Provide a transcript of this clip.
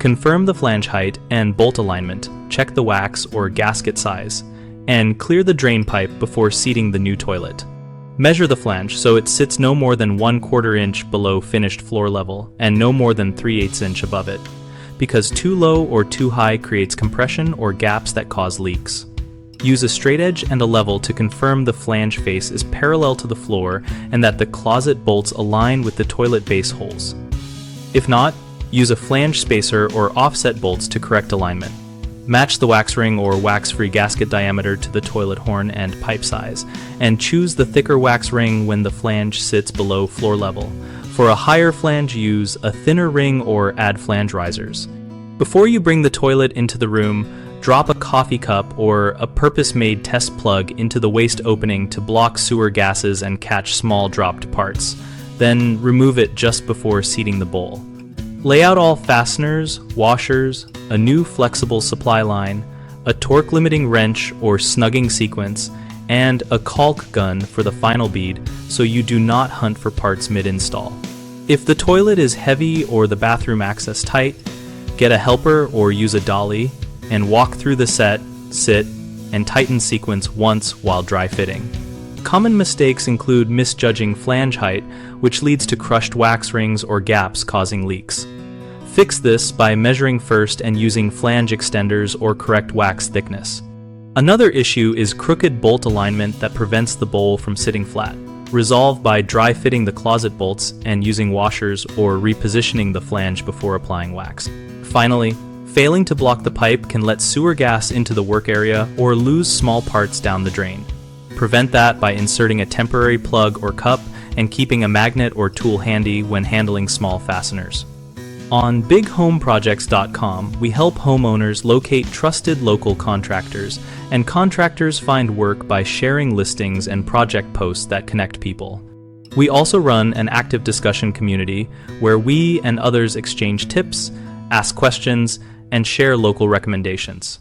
Confirm the flange height and bolt alignment, check the wax or gasket size, and clear the drain pipe before seating the new toilet. Measure the flange so it sits no more than 1/4 inch below finished floor level and no more than 3/8 inch above it, because too low or too high creates compression or gaps that cause leaks. Use a straight edge and a level to confirm the flange face is parallel to the floor and that the closet bolts align with the toilet base holes. If not, use a flange spacer or offset bolts to correct alignment. Match the wax ring or wax-free gasket diameter to the toilet horn and pipe size, and choose the thicker wax ring when the flange sits below floor level. For a higher flange, use a thinner ring or add flange risers. Before you bring the toilet into the room, drop a coffee cup or a purpose-made test plug into the waste opening to block sewer gases and catch small dropped parts. Then remove it just before seating the bowl. Lay out all fasteners, washers, a new flexible supply line, a torque-limiting wrench or snugging sequence, and a caulk gun for the final bead so you do not hunt for parts mid-install. If the toilet is heavy or the bathroom access tight, get a helper or use a dolly and walk through the set, sit, and tighten sequence once while dry fitting. Common mistakes include misjudging flange height, which leads to crushed wax rings or gaps causing leaks. Fix this by measuring first and using flange extenders or correct wax thickness. Another issue is crooked bolt alignment that prevents the bowl from sitting flat. Resolve by dry fitting the closet bolts and using washers or repositioning the flange before applying wax. Finally, failing to block the pipe can let sewer gas into the work area or lose small parts down the drain. Prevent that by inserting a temporary plug or cup and keeping a magnet or tool handy when handling small fasteners. On bighomeprojects.com, we help homeowners locate trusted local contractors, and contractors find work by sharing listings and project posts that connect people. We also run an active discussion community where we and others exchange tips, ask questions, and share local recommendations.